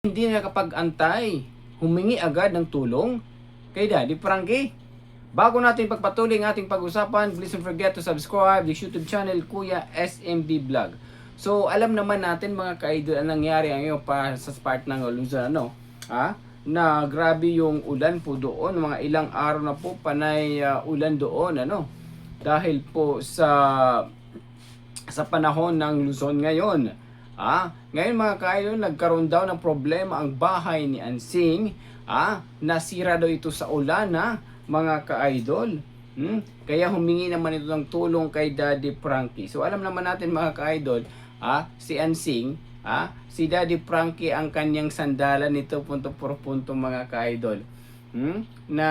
Hindi nakapag-antay, humingi agad ng tulong kay Daddy Frankie. Bago natin pagpatuloy ang ating pag-usapan, please don't forget to subscribe this YouTube channel, Kuya SMB Vlog. So, alam naman natin mga ka-idol ang nangyari ngayon pa sa part ng Luzon, na grabe yung ulan po doon, mga ilang araw na po panay ulan doon, dahil po sa panahon ng Luzon ngayon. Ngayon mga ka-idol, nagkaroon daw ng problema ang bahay ni Ansing. Nasira daw ito sa ulan mga ka-idol. Kaya humingi naman ito ng tulong kay Daddy Frankie. So alam naman natin mga ka-idol, si Ansing, si Daddy Frankie ang kanyang sandalan nito punto por punto mga ka-idol. Na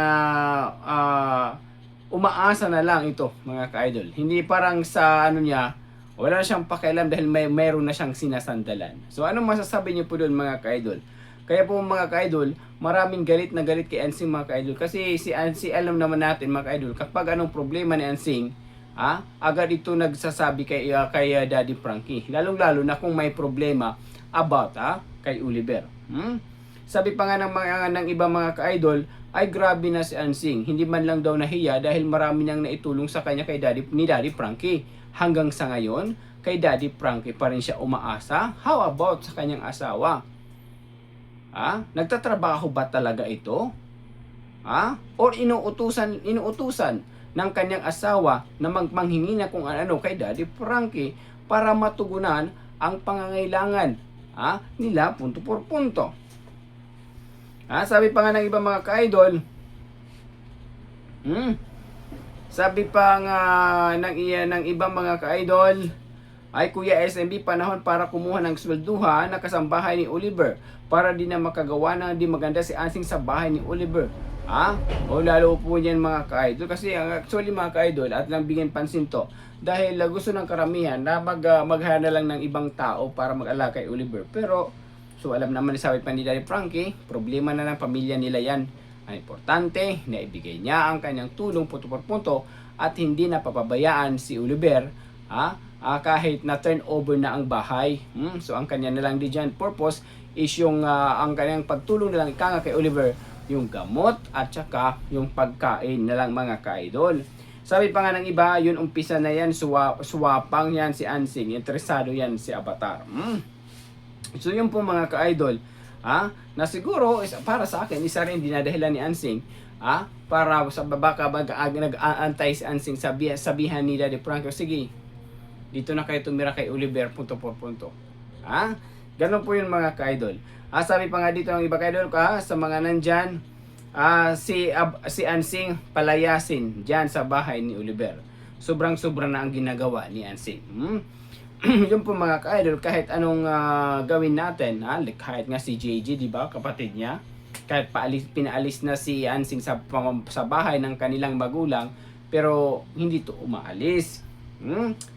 umaasa na lang ito mga ka-idol. Hindi parang sa niya, wala na siyang pakialam dahil mayroon na siyang sinasandalan. So anong masasabi niyo po doon mga ka-idol? Kaya po mga ka-idol, maraming galit na galit kay Ansing mga ka-idol. Kasi si Ansing, alam naman natin mga ka-idol, kapag anong problema ni Ansing, agad ito nagsasabi kay Daddy Frankie. Lalong-lalo na kung may problema about kay Oliver. Sabi pa nga ng ibang mga ka-idol, ay grabe na si Ansing. Hindi man lang daw nahiya dahil marami nang naitulong sa kanya ni Daddy Frankie. Hanggang sa ngayon, kay Daddy Frankie pa rin siya umaasa. How about sa kanyang asawa? Nagtatrabaho ba talaga ito? Or inuutusan ng kanyang asawa na manghingi na kung ano kay Daddy Frankie para matugunan ang pangangailangan nila punto por punto. Sabi pa nga ng ibang mga ka-idol, sabi pa nga ng ibang mga ka-idol, ay Kuya SMB, panahon para kumuha ng swelduhan na kasambahay ni Oliver para di na makagawa ng di maganda si Ansing sa bahay ni Oliver. O lalo po niyan mga ka-idol, kasi actually mga ka-idol, at lang bigyan pansin to dahil gusto ng karamihan na maghana lang ng ibang tao para mag-alaga kay Oliver. Pero so alam naman, sabi pa ni Daddy Frankie, problema na ng pamilya nila yan. Ang importante na ibigay niya ang kanyang tulong punto por punto at hindi na papabayaan si Oliver kahit na turn over na ang bahay. So ang kanya na lang diyan purpose is yung ang kanyang pagtulong na lang ikanga kay Oliver, yung gamot at saka yung pagkain na lang mga ka-idol. Sabi pa nga ng iba, yun umpisa na yan, suwapang yan si Ansing, interesado yan si Avatar. So yun po mga ka-idol, na siguro para sa akin isa rin dinadahilan ni Ansing para sa baka nag-aantay si Ansing, sabihan ni Daddy Frankie, sige dito na kayo tumira kay Oliver punto por punto. Ganun po yun mga ka-idol. Sabi pa nga dito ng iba ka-idol sa mga nandyan, si Ansing palayasin dyan sa bahay ni Oliver. Sobrang-sobra na ang ginagawa ni Ansing. Yun po mga ka-idol, kahit anong gawin natin, kahit nga si JJ, di ba, kapatid niya, kahit pinaalis na si Ansing sa bahay ng kanilang magulang, pero hindi to umaalis.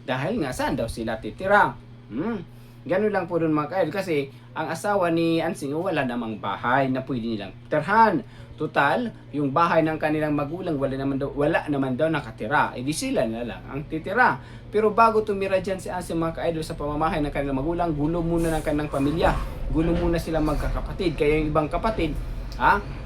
Dahil nga saan daw sila titira? Ganun lang po dun mga ka-idol, kasi ang asawa ni Ansing wala namang bahay na pwede nilang tirhan. Total, yung bahay ng kanilang magulang wala naman daw nakatira. Di sila na lang ang titira. Pero bago tumira dyan si Ansing mga ka-idol sa pamamahay ng kanilang magulang, gulo muna ng kanilang pamilya. Gulo muna silang magkakapatid. Kaya yung ibang kapatid,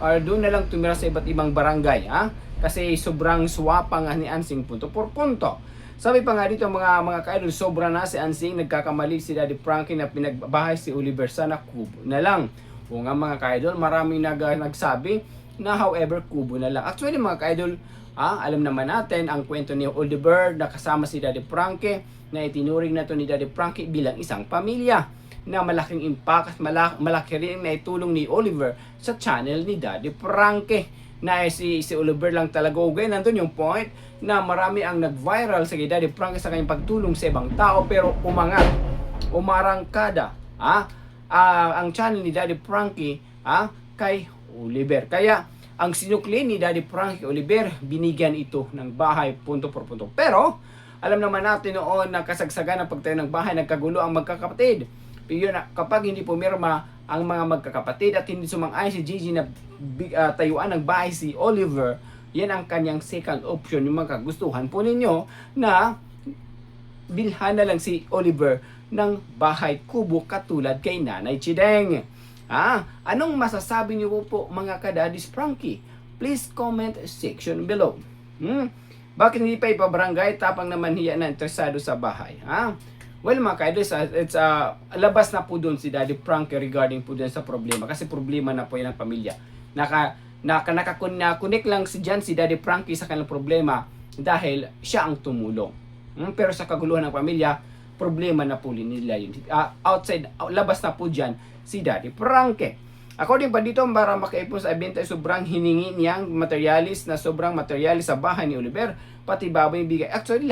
or doon na lang tumira sa iba't ibang barangay. Kasi sobrang swapang ni Ansing punto por punto. Sabi pa nga dito mga ka-idol, sobra na si Ansing, nagkakamali si Daddy Frankie na pinagbahay si Oliver, sana kubo na lang. O nga mga ka-idol, maraming nagsabi na however kubo na lang. Actually mga ka-idol, alam naman natin ang kwento ni Oliver na kasama si Daddy Frankie, na itinuring na to ni Daddy Frankie bilang isang pamilya na malaking impact at malaki rin na itulong ni Oliver sa channel ni Daddy Frankie. Na si Oliver lang talaga ugay. Nandun yung point na marami ang nag-viral sa kay Daddy Frankie sa kanyang pagtulong sa ibang tao, pero umarangkada ang channel ni Daddy Frankie kay Oliver. Kaya ang sinukli ni Daddy Frankie Oliver, binigyan ito ng bahay punto por punto. Pero alam naman natin noon na kasagsagan ng pagtayo ng bahay, nagkagulo ang magkakapatid. Pero kapag hindi pumirma ang mga magkakapatid at hindi sumang-ayon si Gigi na tayuan ng bahay si Oliver, yan ang kanyang second option. Yung mga kagustuhan po ninyo na bilhan na lang si Oliver ng bahay kubo katulad kay Nanay Chideng. Anong masasabi niyo po mga ka-Daddy's Frankie? Please comment section below. Bakit hindi pa ipabarangay? Tapang naman hiya na interesado sa bahay. Well mga ka-idols, it's labas na po dun si Daddy Frankie regarding po dun sa problema. Kasi problema na po yan ng pamilya. Nakakonek lang si Daddy Frankie sa kanilang problema dahil siya ang tumulong. Pero sa kaguluhan ng pamilya, problema na po nila yun. Labas na po dyan si Daddy Frankie. According pa dito, para makaipon sa ibenta, sobrang hiningi niyang materialis sa bahay ni Oliver, pati baboy bigay. Actually,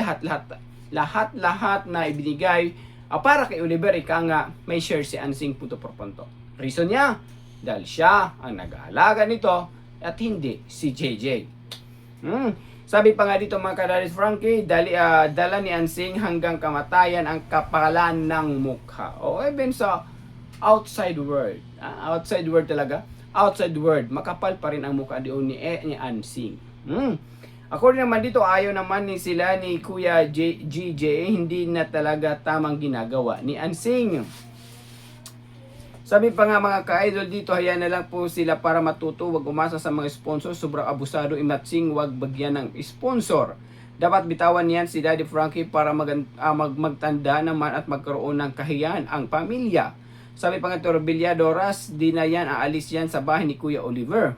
lahat na ibinigay para kay Oliver, ika nga may share si Ansing punto por punto. Reason niya, dahil siya ang nag-aalaga nito at hindi si JJ. Sabi pa nga dito mga ka-Daddy's Frankie, dala ni Ansing hanggang kamatayan ang kapalan ng mukha. O even sa outside world. Outside world talaga. Outside world. Makapal pa rin ang mukha doon ni Ansing. According naman dito, ayaw naman ni Kuya GJ, hindi na talaga tamang ginagawa ni Ansing. Sabi pa nga mga ka-idol dito, hayaan na lang po sila para matuto, wag umasa sa mga sponsor, sobrang abusado, imatsing, wag bagyan ng sponsor. Dapat bitawan niyan si Daddy Frankie para magtanda naman at magkaroon ng kahiyan ang pamilya. Sabi pa nga ito, Bilyadoras, di na yan, aalis yan sa bahay ni Kuya Oliver.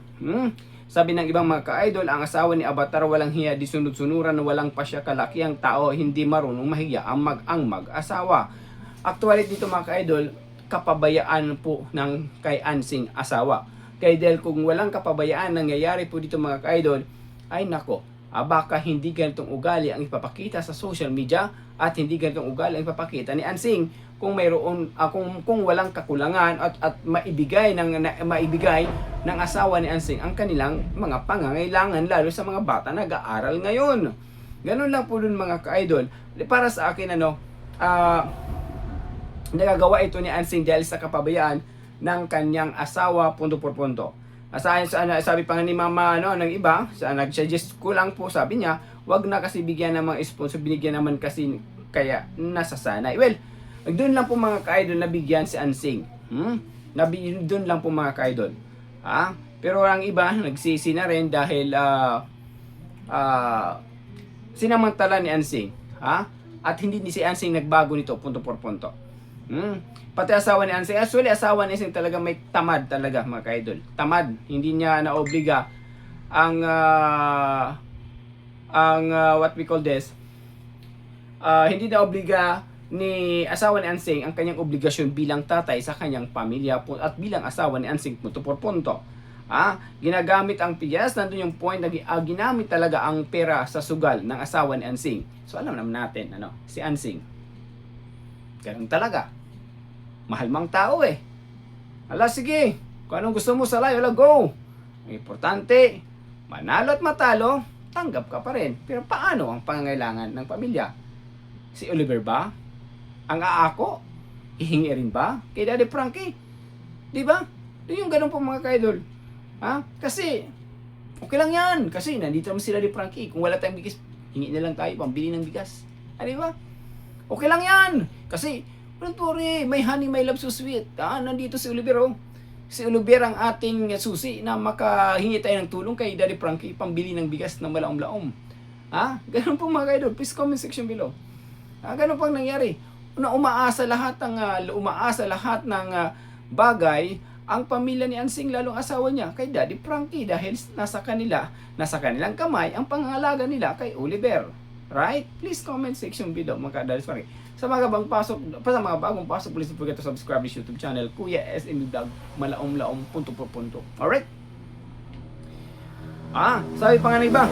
Sabi ng ibang mga ka-idol, ang asawa ni Avatar walang hiya, di sunod-sunuran, walang pa siya kalakiang tao, hindi marunong mahiya ang mag-asawa. Actually dito mga ka-idol, kapabayaan po ng kay Ansing asawa. Kaya dahil kung walang kapabayaan nangyayari po dito mga ka-idol, ay nako, baka hindi ganitong ugali ang ipapakita sa social media at hindi ganitong ugali ang ipapakita ni Ansing kung mayroon kung walang kakulangan at maibigay ng asawa ni Ansing ang kanilang mga pangangailangan lalo sa mga bata na nag-aaral ngayon. Ganun lang po dun mga ka-idol. Para sa akin nagagawa ito ni Ansing dahil sa kapabayaan ng kanyang asawa punto por punto. Sabi pa nga ni mama ng iba, nag-suggest ko lang po, sabi niya, wag na kasi bigyan ng mga sponsor, binigyan naman kasi kaya nasasanay. Well, doon lang po mga ka-idol nabigyan si Ansing. Doon lang po mga ka-idol. Pero ang iba nagsisi na rin dahil sinamantala ni Ansing. At hindi si Ansing nagbago nito punto por punto. Pati asawa ni Ansing, actually asawa ni Ansing talaga may tamad talaga mga ka-idol. Tamad, hindi niya naobliga ang what we call this, hindi naobliga ni asawa ni Ansing ang kanyang obligasyon bilang tatay sa kanyang pamilya at bilang asawa ni Ansing punto por punto. Ginagamit ang piyas, nandun yung point na ginamit talaga ang pera sa sugal ng asawa ni Ansing. So alam naman natin, si Ansing, ganun talaga. Mahal mang tao eh. Sige, kung anong gusto mo sa live, go. Ang importante, manalo at matalo, tanggap ka pa rin. Pero paano ang pangangailangan ng pamilya? Si Oliver ba? Ang aako? Hihingi rin ba? Kay Daddy Frankie? Di ba? Yung ganun po mga ka-idol. Kasi, okay lang yan. Kasi nandito naman si Daddy Frankie. Kung wala tayong bigas, hingi na lang tayo, pambili ng bigas. Di ba? Okay lang yan. Kasi, don't worry, may honey, may love, so sweet. Nandito si Oliver, Si Oliver ang ating susi na makahingi tayo ng tulong kay Daddy Frankie, pambili ng bigas na malaom-laom. Ganun po mga ka-idol. Please comment section below. Ganun pang nangyari. Umaasa lahat ng bagay ang pamilya ni Ansing, lalong asawa niya kay Daddy Frankie dahil nasa kanilang kamay ang pangangalaga nila kay Oliver. Right? Please comment section below mga ka-Daddy's Frankie. Sa mga bagong pasok, please don't forget to subscribe this YouTube channel, Kuya SMB Vlog, malaom-laom, punto por punto. Alright? Sabi pa nga ng iba,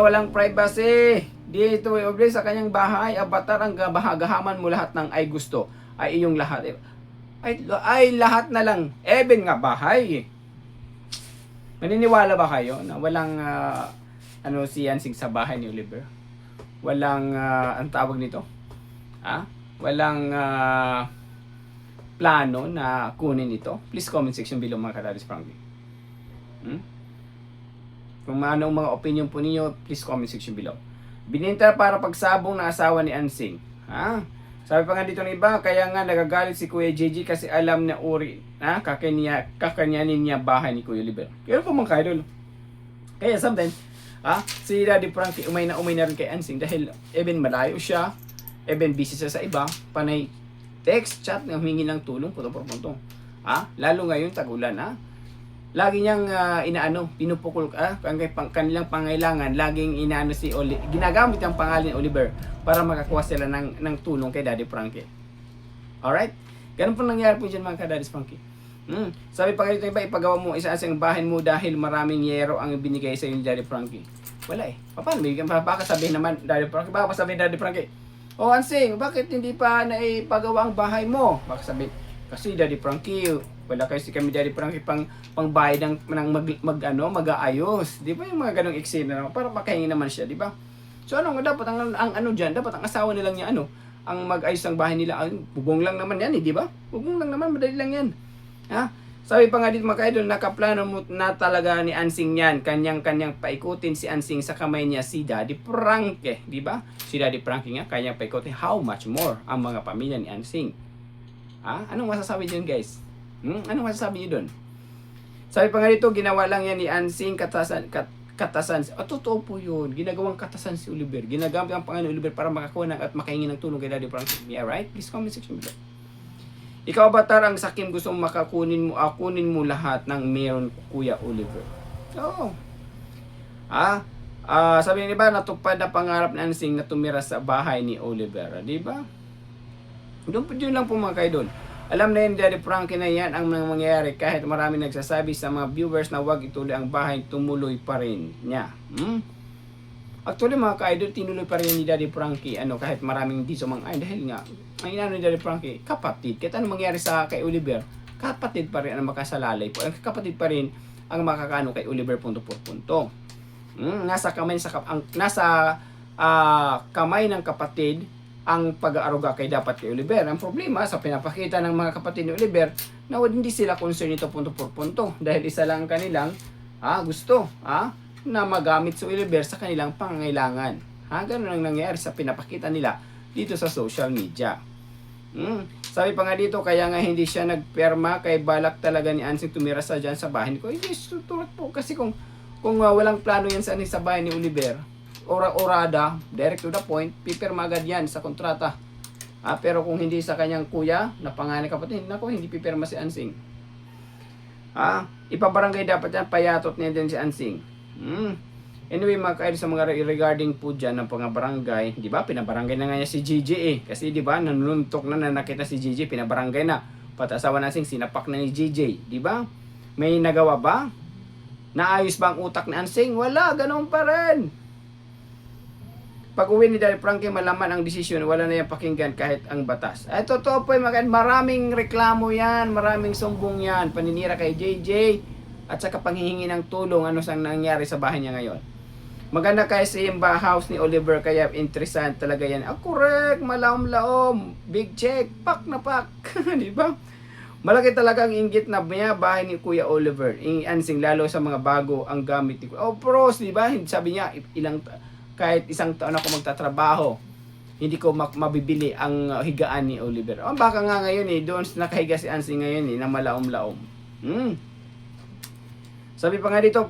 walang privacy. Dito sa kanyang bahay, Avatar, ang gahaman mo lahat ng ay gusto. Ay iyong lahat. Ay lahat na lang. Even nga bahay. Maniniwala ba kayo na walang si Ansing sa bahay ni Oliver? Walang ang tawag nito? Walang plano na kunin ito? Please comment section below mga ka-Daddy's Frankie. Kung ano mga opinion po ninyo, please comment section below. Bininta para pagsabong na asawa ni Ansing. Sabi pa nga dito ng iba, kaya nga nagagalit si Kuya JJ kasi alam na kakanyanin niya bahay ni Kuya Oliver. Kaya po mga ka-idol. Kaya sometimes, si Daddy Frankie umay na rin kay Ansing dahil even malayo siya, even busy siya sa iba, panay text, chat, humingi ng tulong, punto. Lalo ngayon, tagulan, lagi niyang pinupukol kanilang pangailangan, laging ginagamit ang pangalan ni Oliver para makakuha sila ng tulong kay Daddy Frankie. Alright? Ganun po nangyari po dyan mga ka-Daddy Frankie. Sabi pa ganito iba, ipagawa mo isa-isang bahay mo dahil maraming yero ang binigay sa iyo ni Daddy Frankie. Wala Paano? Baka sabihin naman Daddy Frankie, oh Ansing, bakit hindi pa naipagawa ang bahay mo? Baka sabihin, kasi Daddy Frankie, wala kasi kami Daddy Frankie pangbayad ng mag-aayos. Di ba yung mga ganong eksena naman? Para makahingi naman siya, di ba? So dapat dapat ang asawa nilang niya ang mag-ayos ng bahay nila. Bubong lang naman yan, di ba? Bubong lang naman, madali lang yan. Sabi pa nga dito mga ka-idol, nakaplano mo na talaga ni Ansing yan. Kanyang paikutin si Ansing sa kamay niya si Daddy Frankie, di ba? Si Daddy Frankie nga, kanyang paikutin. How much more ang mga pamilya ni Ansing? Anong masasabi niyo guys? Anong masasabi niyo doon? Sabi pa nga dito, ginawa lang yan ni Ansing katasan. Totoo po yun. Ginagawang katasan si Oliver. Ginagamit ang pangalan ni Oliver para makakuha at makahingi ng tulong kay Daddy Frankie. Yeah, right? Please comment section below. Ikaw ba ang sakim gusto mong kunin mo lahat ng meron Kuya Oliver? Oo. Sabi niya ba, natupad na pangarap ni Ansing na tumira sa bahay ni Oliver. Di ba? Doon lang po mga ka-idol. Alam na yun, Daddy Frankie na yan ang mangyayari kahit marami nagsasabi sa mga viewers na wag ituloy ang bahay, tumuloy pa rin niya. Actually mga ka-idol, tinuloy pa rin ni Daddy Frankie kahit maraming di sumang-ay dahil nga ang inano ni Daddy Frankie, kapatid. Kahit ano mangyari kay Oliver, kapatid pa rin ang makasalalay po. Kapatid pa rin ang makakaano kay Oliver punto. Nasa kamay ng kapatid ang pag-aaruga kay Oliver. Ang problema sa pinapakita ng mga kapatid ni Oliver na hindi sila concern ito punto. Dahil isa lang kanilang gusto na magamit si Oliver sa kanilang pangangailangan. Ganun ang nangyayari sa pinapakita nila dito sa social media. Sabi pa nga dito, kaya nga hindi siya nagperma kay balak talaga ni Ansing tumira dyan sa bahay ko. Hindi, tutulad po kasi kung walang plano yan sa bahay ni Oliver, orada, direct to the point, pipirma agad yan sa kontrata. Pero kung hindi sa kanyang kuya, na panganay kapatid, hindi pipirma si Ansing. Ipabarangay dapat yan, payatot niya din si Ansing. Anyway, mga ka-idol, sa mga regarding po dyan ng mga barangay, di ba, pinabarangay na nga niya si JJ Kasi di ba, nanununtok na nakita si JJ, pinabarangay na. Pati asawa na sinapak na ni JJ, di ba? May nagawa ba? Naayos ba ang utak ni Ansing? Wala, ganoon pa rin. Pag uwi ni Daddy Frankie, malaman ang desisyon, wala na yung pakinggan kahit ang batas. Totoo po yung maraming reklamo yan, maraming sumbong yan, paninira kay JJ, at saka panghihingi ng tulong, sang nangyari sa bahay niya ngayon. Maganda kasi yung house ni Oliver, kaya interesant talaga yan. Correct, malaom-laom, big check, pak na pak, di ba? Malaki talaga ang inggit na bahay ni Kuya Oliver. Ansing lalo sa mga bago ang gamit ni Kuya. Pros, di ba? Sabi niya, kahit isang taon ako magtatrabaho, hindi ko mabibili ang higaan ni Oliver. Baka nga ngayon doon nakahiga si Ansing ngayon na malaom-laom. Sabi pa nga dito,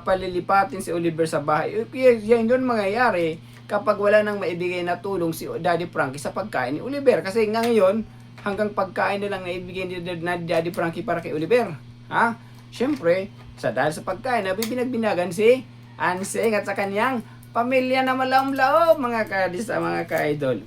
palilipatin si Oliver sa bahay. Yan doon mangyayari kapag wala nang maibigay na tulong si Daddy Frankie sa pagkain ni Oliver. Kasi nga ngayon, hanggang pagkain na lang naibigay ni Daddy Frankie para kay Oliver. Siyempre, dahil sa pagkain, nabibinagbinagan si Ansing at sa kanyang pamilya na malaom-laom, mga ka-idol.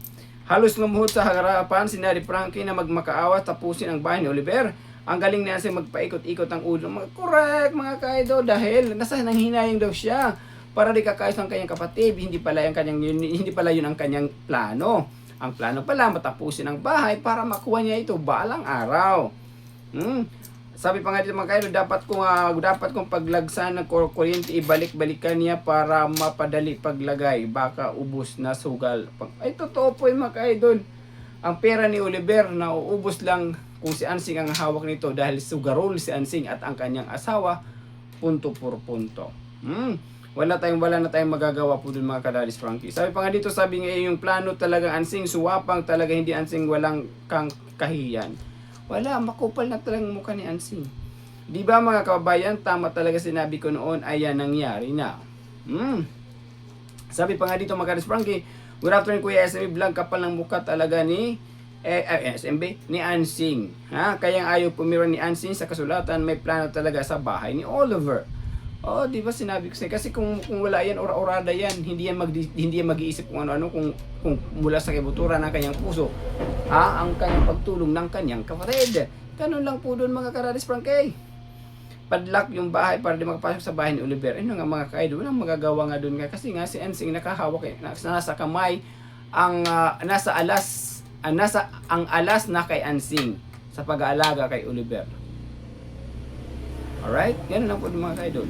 Halos lumuhod sa harapan si Daddy Frankie na magmakaawa tapusin ang bahay ni Oliver. Ang galing na kasi magpaikot-ikot ang ulo. Correct, mga ka-idol, dahil nasa nanghinayang daw siya para di kakayos ng kanyang kapatid. Hindi pala yun ang kanyang plano. Ang plano pala, matapusin ang bahay para makuha niya ito balang araw. Sabi pa nga dito mga ka-idol, dapat kong paglagsan ng kuryente, ibalik-balikan niya para mapadali paglagay. Baka ubos na sugal. Totoo po yung mga ka-idol. Ang pera ni Oliver na uubos lang kung si Ansing ang hawak nito dahil sugarol si Ansing at ang kanyang asawa, punto por punto. Wala na tayong magagawa po dun mga ka-Daddy Frankie. Sabi pa nga dito, sabi nga yung plano talaga Ansing, suwapang talaga, hindi Ansing walang kang kahiyan. Wala, makupal na talagang mukha ni Ansing. Di ba mga kababayan, tama talaga sinabi ko noon, ayan nangyari na. Sabi pa nga dito mga Karis Frankie, good afternoon Kuya SMB Vlog, kapal ng mukha talaga ni SMB ni Ansing. Ha? Kaya ayaw pumira ni Ansing sa kasulatan, may plano talaga sa bahay ni Oliver. Oh, di ba sinabi ko sa'yo? Kasi kung wala yan, ora-orada yan, hindi yan mag-iisip kung ano-ano, kung mula sa kibuturan ng kanyang puso. Ha? Ang kanyang pagtulong ng kanyang kapatid. Ganun lang po doon mga Karis Frankie. Padlock yung bahay para di makapasok sa bahay ni Oliver. Ano nga mga ka-idol, walang magagawa nga doon nga. Kasi nga si Ansing nakahawak, nasa kamay, ang nasa alas na kay Ansing sa pag-aalaga kay Oliver. Alright? Ganun lang po mga ka-idol.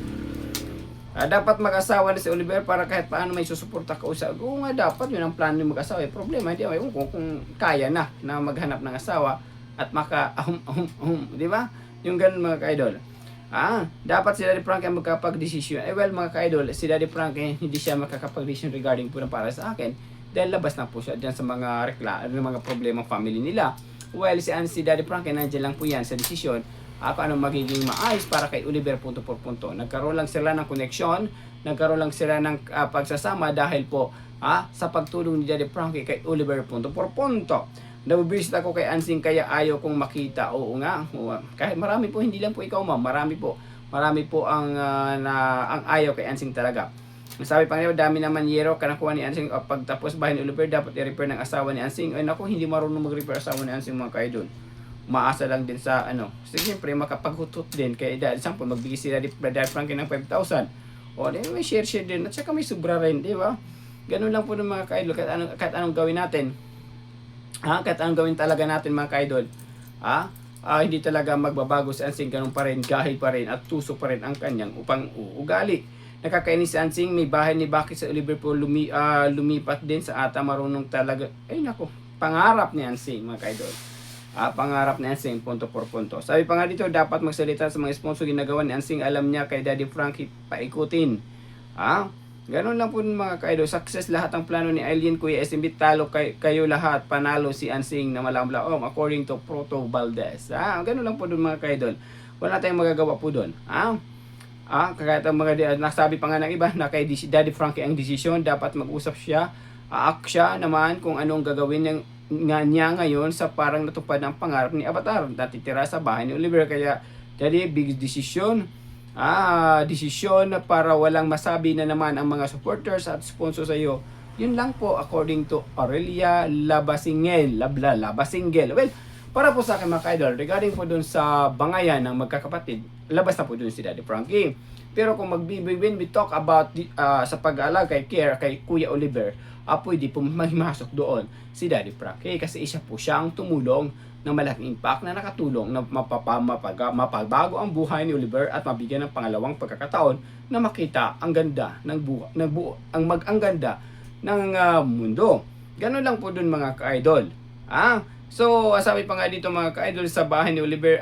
Dapat mag-asawa na si Oliver para kahit paano may susuporta ka usap. Oo nga dapat, yun ang plano ng mag-asawa. Problema, hindi kung kaya na maghanap ng asawa at di ba? Yung ganun mga ka-idol. Dapat si Daddy Frankie ang magkapag-desisyon. Well mga ka-idol, si Daddy Frankie hindi siya makakapag-desisyon regarding po ng para sa akin dahil labas na po siya dyan sa mga mga problema family nila. Well, si Daddy Frankie nandiyan lang po yan sa desisyon ano magiging maayos para kay Oliver punto por punto. Nagkaroon lang sila ng connection, nagkaroon lang sila ng pagsasama dahil po sa pagtulong ni Daddy Frankie kay Oliver punto por punto. Nabubisit ako kay Ansing kaya ayaw kong makita. Oo nga. Kahit marami po, hindi lang po ikaw ma'am. Marami po ang ayaw kay Ansing talaga. Sabi pa nga, dami naman yero kanakuha ni Ansing. Pagtapos bahay ni Oliver, dapat i-repair ng asawa ni Ansing. Ay naku, hindi marunong mag-repair asawa ni Ansing mga kaidol. Maasa lang din sa siyempre makapaghutot din. Kaya dahil example, magbigay sila Daddy Frankie ng 5,000. O, may share din. At saka may sobra rin, di ba? Ganun lang po ng mga kaidol. Kahit anong gawin natin. Kahit anong gawin talaga natin mga ka-idol, hindi talaga magbabago si Ansing, ganun pa rin, gahil pa rin at tuso pa rin ang kanyang upang ugali. Nakakainis si Ansing, may bahay ni Bakit sa Oliver po lumipat din sa ata marunong talaga. Ay nako, pangarap ni Ansing mga ka-idol. Pangarap ni Ansing, punto por punto. Sabi pa nga dito, dapat magsalita sa mga sponsor ginagawa ni Ansing, alam niya kay Daddy Frankie paikutin. Ganun lang po mga ka-idol. Success lahat ang plano ni Alien, Kuya SMB. Talo kayo lahat. Panalo si Ansing na malamlaom according to Proto Valdez. Ganun lang po doon mga ka-idol. Wala tayong magagawa po doon. Kahit ang mga nasabi pa nga ng iba na kay Daddy Frankie ang desisyon, dapat mag-usap siya. Siya naman kung anong gagawin niya ngayon sa parang natupad ng pangarap ni Avatar. Natitira sa bahay ni Oliver. Kaya Daddy, big decision. Desisyon para walang masabi na naman ang mga supporters at sponsor sa iyo. Yun lang po according to Aurelia Labasingel. Labasingel. Well, para po sa akin mga ka-idol, regarding po dun sa bangayan ng magkakapatid, labas na po dun si Daddy Frankie. Pero kung when we talk about sa pag-aalaga kay Kuya Oliver, pwede po mahimasok doon si Daddy Frankie kasi isa po siyang tumulong ng malaking impact na nakatulong na mapagbago ang buhay ni Oliver at mabigyan ng pangalawang pagkakataon na makita ang ganda ng ang ganda ng mundo. Ganun lang po dun mga ka-idol. So, sabi pa nga dito mga ka-idol sa bahay ni Oliver,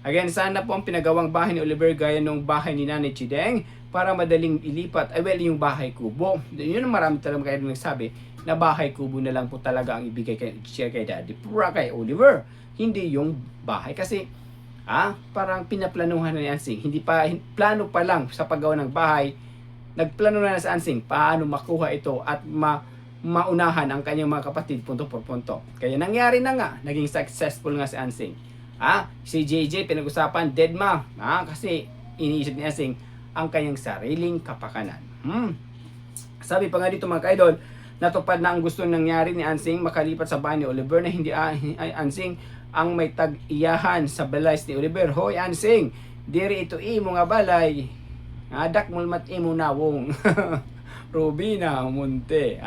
again, sana po ang pinagawang bahay ni Oliver gaya ng bahay ni Nanay Chideng para madaling ilipat. Yung bahay kubo. Yun ang marami talagang ka-idol nagsabi na bahay kubo na lang po talaga ang ibigay kay Daddy kay Oliver. Hindi yung bahay. Kasi, parang pinaplanuhan na ni Ansing. Plano pa lang sa paggawa ng bahay. Nagplano na sa Ansing paano makuha ito at maunahan ang kanyang mga kapatid punto por punto. Kaya nangyari na nga. Naging successful nga si Ansing. Si JJ pinag-usapan, deadma. Kasi iniisip ni Ansing ang kanyang sariling kapakanan. Sabi pa nga dito mga ka-idol, natupad na ang gusto nangyari ni Ansing makalipat sa bahay ni Oliver na hindi Ansing ang may tag-iyahan sa balay ni Oliver. Hoy Ansing, diri ito imo nga balay. Dakmol mat imo nawong. Robina Monte.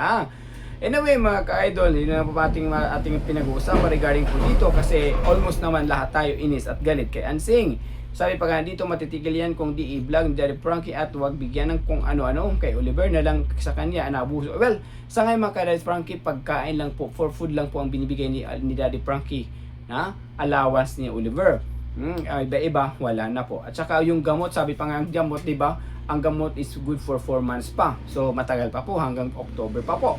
Anyway mga ka-idol, yun na po ating pinag-uusapan regarding po dito kasi almost naman lahat tayo inis at galit kay Ansing. Sabi pa nga dito, matitigil yan kung di i-vlog ni Daddy Frankie at huwag bigyan ng kung ano-ano kay Oliver na lang sa kanya anabuso. Well, sa ngayon mga Daddy Frankie, pagkain lang po, for food lang po ang binibigay ni Daddy Frankie na allowance ni Oliver. Iba-iba, wala na po. At saka yung gamot, sabi pa nga ang gamot, diba? Ang gamot is good for 4 months pa. So matagal pa po, hanggang October pa po.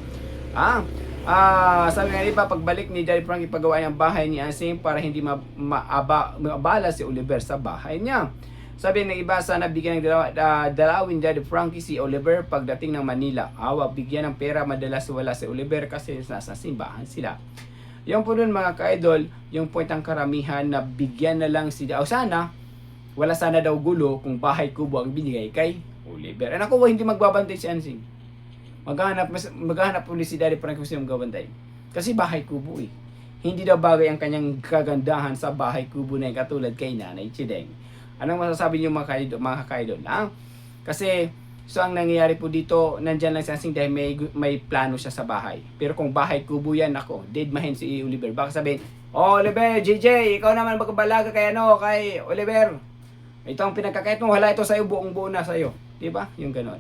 Sabi nga di ba, pagbalik ni Daddy Frankie pagawa ang bahay ni Ansing para hindi maabala si Oliver sa bahay niya. Sabi ng iba, sana bigyan ng dalawin Daddy Frankie si Oliver pagdating ng Manila. Bigyan ng pera, madalas wala si Oliver kasi nasa simbahan sila. Yung po dun mga ka-idol, yung point ng karamihan na bigyan na lang si sana, wala sana daw gulo kung bahay kubo ang binigay kay Oliver. Ako, hindi magbabantay si Ansing. Maghahanap ulit si Daddy Frankie kung sino magbabantay. Kasi bahay kubo eh. Hindi daw bagay ang kanyang kagandahan sa bahay kubo na katulad kay Nanay Chideng. Anong masasabi niyo mga ka-idol? Kasi, so ang nangyayari po dito, nandyan lang si Ansing dahil may plano siya sa bahay. Pero kung bahay kubo yan, ako, deadmahin si Oliver. Baka sabihin, Oliver, JJ, ikaw naman magbalaga kay Oliver. Ito ang pinagkakait mo, wala ito sa'yo, buong-buo na sa'yo. Diba? Yung ganon.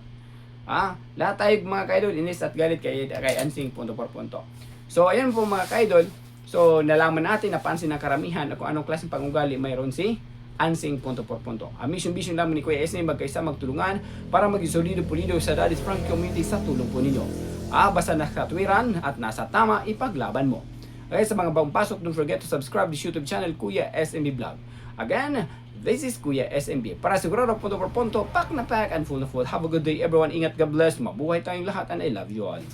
Lahat tayo mga ka-idol, inis at galit kay Ansing punto por punto. So, ayan po mga ka-idol. So, nalaman natin, napansin ng karamihan kung anong klaseng pag-ugali mayroon si Ansing punto por punto. Ang mission namin ni Kuya SM magkaisa magtulungan para maging solido-pulido sa Daddy Frankie community sa tulong po ninyo. Basta nasa katwiran at nasa tama, ipaglaban mo. Okay, sa mga bagong pasok, don't forget to subscribe to YouTube channel Kuya SMB Vlog. Again, this is Kuya SMB. Para sigurado punto por punto, pack na pack and full na full. Have a good day everyone. Ingat, God bless. Mabuhay tayong lahat and I love you all.